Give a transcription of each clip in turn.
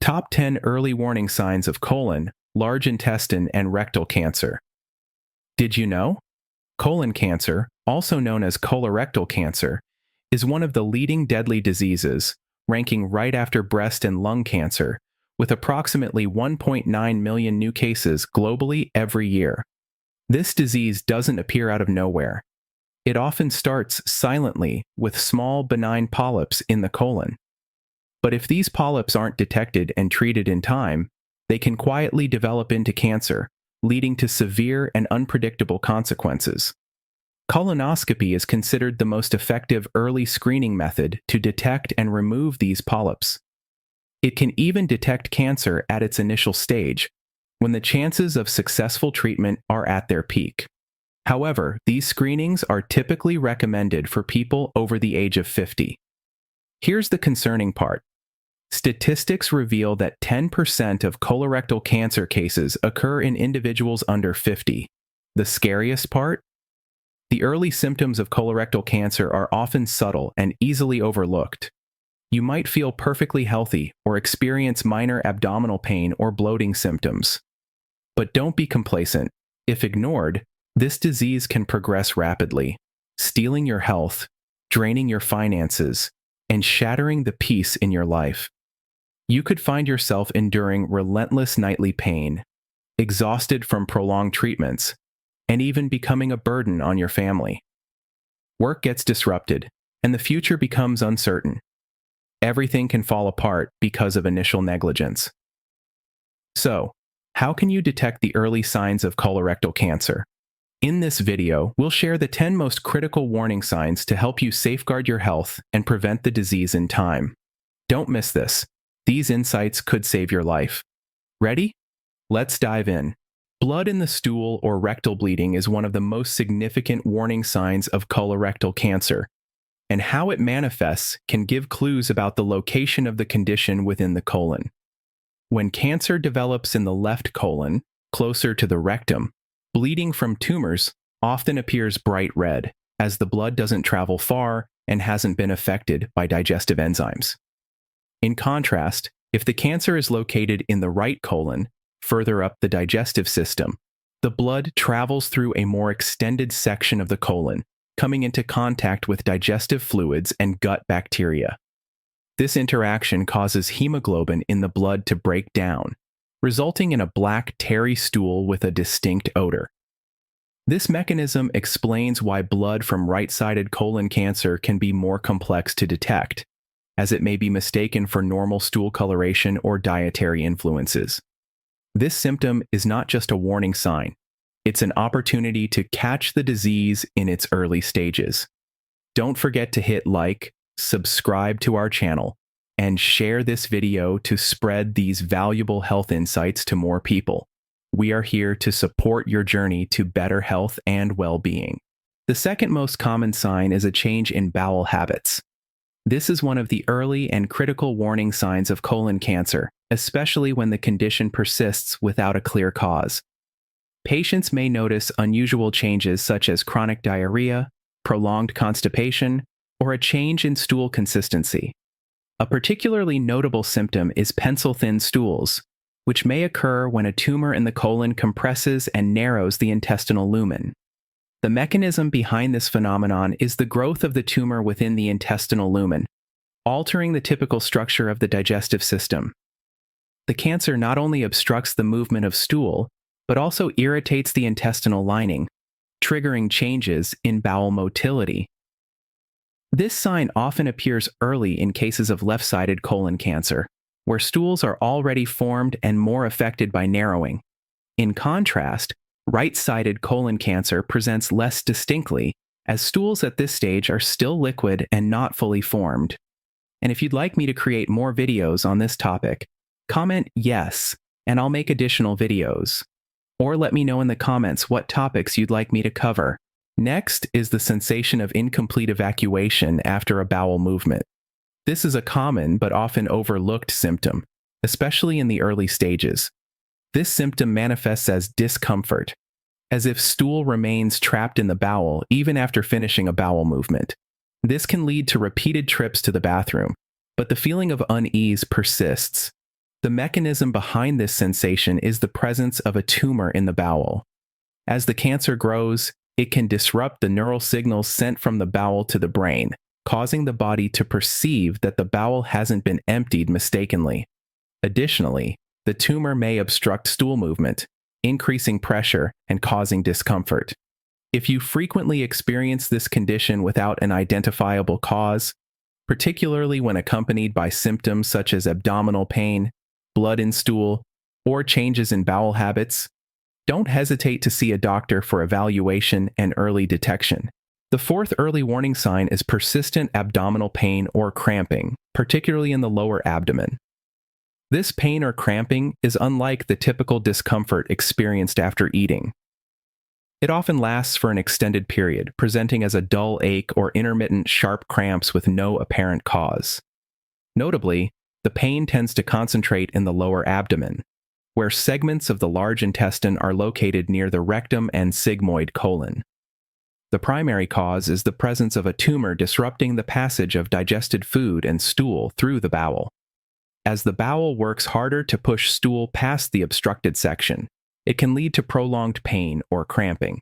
Top 10 early warning signs of colon, large intestine, and rectal cancer. Did you know? Colon cancer, also known as colorectal cancer, is one of the leading deadly diseases, ranking right after breast and lung cancer, with approximately 1.9 million new cases globally every year. This disease doesn't appear out of nowhere. It often starts silently with small benign polyps in the colon. But if these polyps aren't detected and treated in time, they can quietly develop into cancer, leading to severe and unpredictable consequences. Colonoscopy is considered the most effective early screening method to detect and remove these polyps. It can even detect cancer at its initial stage, when the chances of successful treatment are at their peak. However, these screenings are typically recommended for people over the age of 50. Here's the concerning part. Statistics reveal that 10% of colorectal cancer cases occur in individuals under 50. The scariest part? The early symptoms of colorectal cancer are often subtle and easily overlooked. You might feel perfectly healthy or experience minor abdominal pain or bloating symptoms. But don't be complacent. If ignored, this disease can progress rapidly, stealing your health, draining your finances, and shattering the peace in your life. You could find yourself enduring relentless nightly pain, exhausted from prolonged treatments, and even becoming a burden on your family. Work gets disrupted, and the future becomes uncertain. Everything can fall apart because of initial negligence. So, how can you detect the early signs of colorectal cancer? In this video, we'll share the 10 most critical warning signs to help you safeguard your health and prevent the disease in time. Don't miss this. These insights could save your life. Ready? Let's dive in. Blood in the stool or rectal bleeding is one of the most significant warning signs of colorectal cancer, and how it manifests can give clues about the location of the condition within the colon. When cancer develops in the left colon, closer to the rectum, bleeding from tumors often appears bright red, as the blood doesn't travel far and hasn't been affected by digestive enzymes. In contrast, if the cancer is located in the right colon, further up the digestive system, the blood travels through a more extended section of the colon, coming into contact with digestive fluids and gut bacteria. This interaction causes hemoglobin in the blood to break down, resulting in a black, tarry stool with a distinct odor. This mechanism explains why blood from right-sided colon cancer can be more complex to detect, as it may be mistaken for normal stool coloration or dietary influences. This symptom is not just a warning sign, it's an opportunity to catch the disease in its early stages. Don't forget to hit like, subscribe to our channel, and share this video to spread these valuable health insights to more people. We are here to support your journey to better health and well-being. The second most common sign is a change in bowel habits. This is one of the early and critical warning signs of colon cancer, especially when the condition persists without a clear cause. Patients may notice unusual changes such as chronic diarrhea, prolonged constipation, or a change in stool consistency. A particularly notable symptom is pencil-thin stools, which may occur when a tumor in the colon compresses and narrows the intestinal lumen. The mechanism behind this phenomenon is the growth of the tumor within the intestinal lumen, altering the typical structure of the digestive system. The cancer not only obstructs the movement of stool, but also irritates the intestinal lining, triggering changes in bowel motility. This sign often appears early in cases of left-sided colon cancer, where stools are already formed and more affected by narrowing. In contrast, right-sided colon cancer presents less distinctly, as stools at this stage are still liquid and not fully formed. And if you'd like me to create more videos on this topic, comment yes, and I'll make additional videos. Or let me know in the comments what topics you'd like me to cover. Next is the sensation of incomplete evacuation after a bowel movement. This is a common but often overlooked symptom, especially in the early stages. This symptom manifests as discomfort, as if stool remains trapped in the bowel even after finishing a bowel movement. This can lead to repeated trips to the bathroom, but the feeling of unease persists. The mechanism behind this sensation is the presence of a tumor in the bowel. As the cancer grows, it can disrupt the neural signals sent from the bowel to the brain, causing the body to perceive that the bowel hasn't been emptied mistakenly. Additionally, the tumor may obstruct stool movement, increasing pressure and causing discomfort. If you frequently experience this condition without an identifiable cause, particularly when accompanied by symptoms such as abdominal pain, blood in stool, or changes in bowel habits, don't hesitate to see a doctor for evaluation and early detection. The fourth early warning sign is persistent abdominal pain or cramping, particularly in the lower abdomen. This pain or cramping is unlike the typical discomfort experienced after eating. It often lasts for an extended period, presenting as a dull ache or intermittent sharp cramps with no apparent cause. Notably, the pain tends to concentrate in the lower abdomen, where segments of the large intestine are located near the rectum and sigmoid colon. The primary cause is the presence of a tumor disrupting the passage of digested food and stool through the bowel. As the bowel works harder to push stool past the obstructed section, it can lead to prolonged pain or cramping.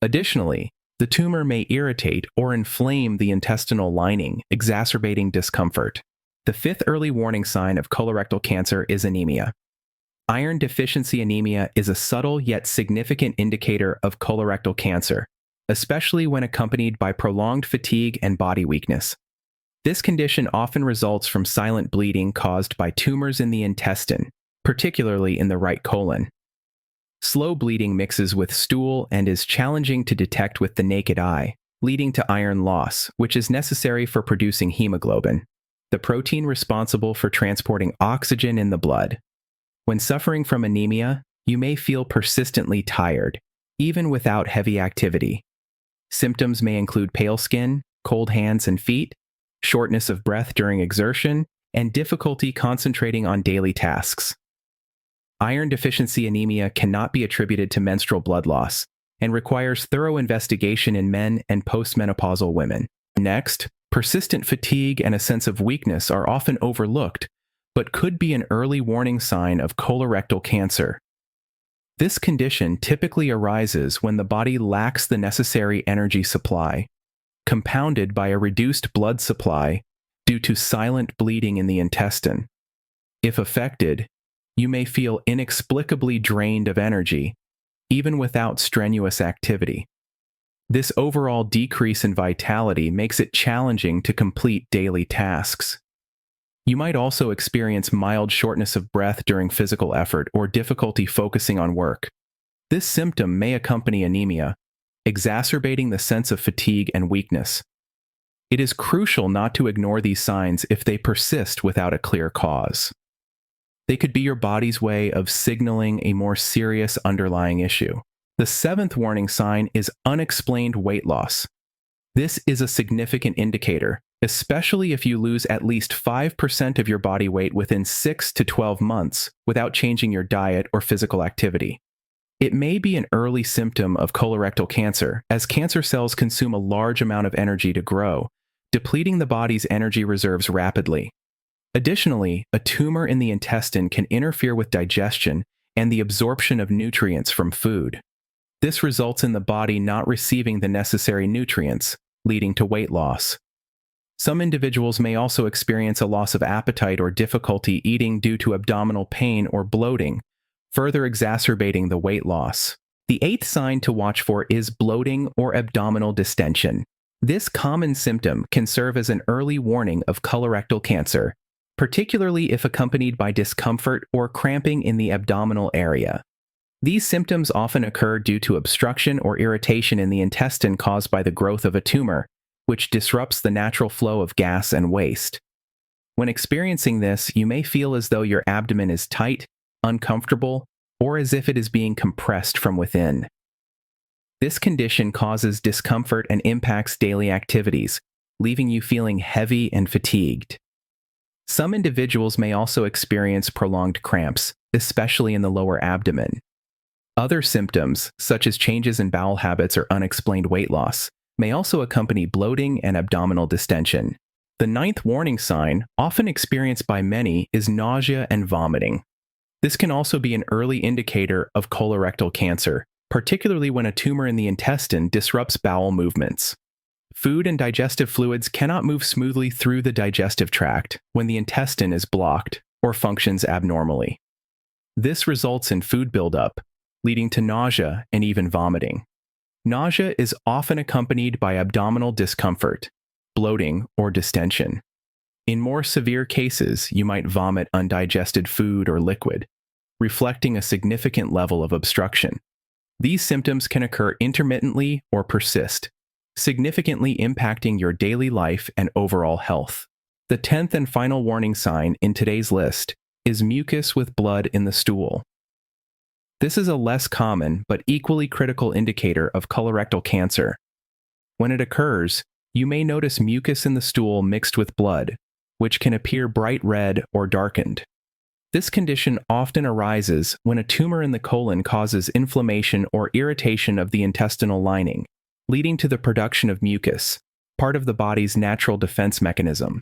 Additionally, the tumor may irritate or inflame the intestinal lining, exacerbating discomfort. The fifth early warning sign of colorectal cancer is anemia. Iron deficiency anemia is a subtle yet significant indicator of colorectal cancer, especially when accompanied by prolonged fatigue and body weakness. This condition often results from silent bleeding caused by tumors in the intestine, particularly in the right colon. Slow bleeding mixes with stool and is challenging to detect with the naked eye, leading to iron loss, which is necessary for producing hemoglobin, the protein responsible for transporting oxygen in the blood. When suffering from anemia, you may feel persistently tired, even without heavy activity. Symptoms may include pale skin, cold hands and feet, shortness of breath during exertion, and difficulty concentrating on daily tasks. Iron deficiency anemia cannot be attributed to menstrual blood loss and requires thorough investigation in men and postmenopausal women. Next, persistent fatigue and a sense of weakness are often overlooked, but could be an early warning sign of colorectal cancer. This condition typically arises when the body lacks the necessary energy supply, compounded by a reduced blood supply due to silent bleeding in the intestine. If affected, you may feel inexplicably drained of energy, even without strenuous activity. This overall decrease in vitality makes it challenging to complete daily tasks. You might also experience mild shortness of breath during physical effort or difficulty focusing on work. This symptom may accompany anemia, exacerbating the sense of fatigue and weakness. It is crucial not to ignore these signs if they persist without a clear cause. They could be your body's way of signaling a more serious underlying issue. The seventh warning sign is unexplained weight loss. This is a significant indicator, especially if you lose at least 5% of your body weight within 6 to 12 months without changing your diet or physical activity. It may be an early symptom of colorectal cancer, as cancer cells consume a large amount of energy to grow, depleting the body's energy reserves rapidly. Additionally, a tumor in the intestine can interfere with digestion and the absorption of nutrients from food. This results in the body not receiving the necessary nutrients, leading to weight loss. Some individuals may also experience a loss of appetite or difficulty eating due to abdominal pain or bloating, further exacerbating the weight loss. The eighth sign to watch for is bloating or abdominal distension. This common symptom can serve as an early warning of colorectal cancer, particularly if accompanied by discomfort or cramping in the abdominal area. These symptoms often occur due to obstruction or irritation in the intestine caused by the growth of a tumor, which disrupts the natural flow of gas and waste. When experiencing this, you may feel as though your abdomen is tight, uncomfortable, or as if it is being compressed from within. This condition causes discomfort and impacts daily activities, leaving you feeling heavy and fatigued. Some individuals may also experience prolonged cramps, especially in the lower abdomen. Other symptoms, such as changes in bowel habits or unexplained weight loss, may also accompany bloating and abdominal distension. The ninth warning sign, often experienced by many, is nausea and vomiting. This can also be an early indicator of colorectal cancer, particularly when a tumor in the intestine disrupts bowel movements. Food and digestive fluids cannot move smoothly through the digestive tract when the intestine is blocked or functions abnormally. This results in food buildup, leading to nausea and even vomiting. Nausea is often accompanied by abdominal discomfort, bloating, or distension. In more severe cases, you might vomit undigested food or liquid, reflecting a significant level of obstruction. These symptoms can occur intermittently or persist, significantly impacting your daily life and overall health. The 10th and final warning sign in today's list is mucus with blood in the stool. This is a less common but equally critical indicator of colorectal cancer. When it occurs, you may notice mucus in the stool mixed with blood, which can appear bright red or darkened. This condition often arises when a tumor in the colon causes inflammation or irritation of the intestinal lining, leading to the production of mucus, part of the body's natural defense mechanism.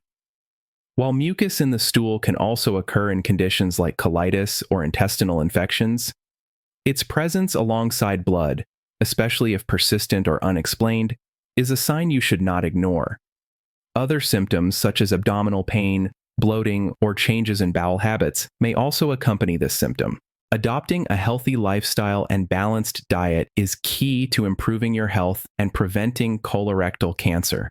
While mucus in the stool can also occur in conditions like colitis or intestinal infections, its presence alongside blood, especially if persistent or unexplained, is a sign you should not ignore. Other symptoms such as abdominal pain, bloating, or changes in bowel habits may also accompany this symptom. Adopting a healthy lifestyle and balanced diet is key to improving your health and preventing colorectal cancer.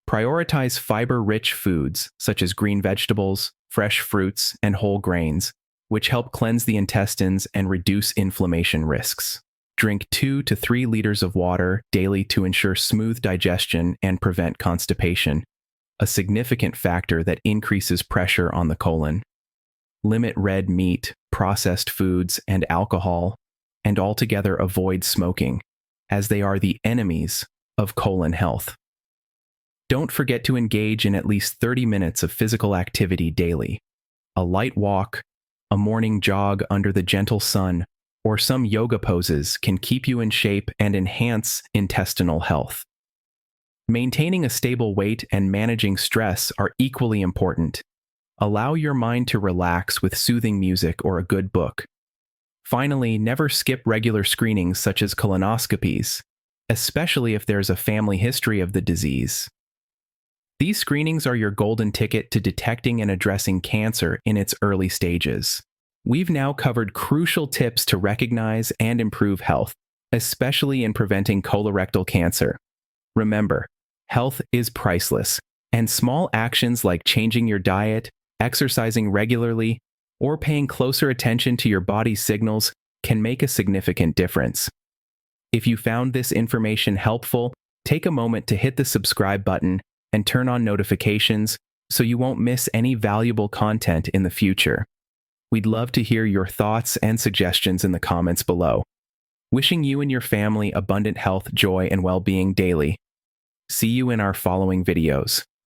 Prioritize fiber-rich foods such as green vegetables, fresh fruits, and whole grains, which help cleanse the intestines and reduce inflammation risks. Drink 2 to 3 liters of water daily to ensure smooth digestion and prevent constipation, a significant factor that increases pressure on the colon. Limit red meat, processed foods, and alcohol, and altogether avoid smoking, as they are the enemies of colon health. Don't forget to engage in at least 30 minutes of physical activity daily. A light walk, a morning jog under the gentle sun, or some yoga poses can keep you in shape and enhance intestinal health. Maintaining a stable weight and managing stress are equally important. Allow your mind to relax with soothing music or a good book. Finally, never skip regular screenings such as colonoscopies, especially if there's a family history of the disease. These screenings are your golden ticket to detecting and addressing cancer in its early stages. We've now covered crucial tips to recognize and improve health, especially in preventing colorectal cancer. Remember, health is priceless, and small actions like changing your diet, exercising regularly, or paying closer attention to your body's signals can make a significant difference. If you found this information helpful, take a moment to hit the subscribe button and turn on notifications so you won't miss any valuable content in the future. We'd love to hear your thoughts and suggestions in the comments below. Wishing you and your family abundant health, joy, and well-being daily. See you in our following videos.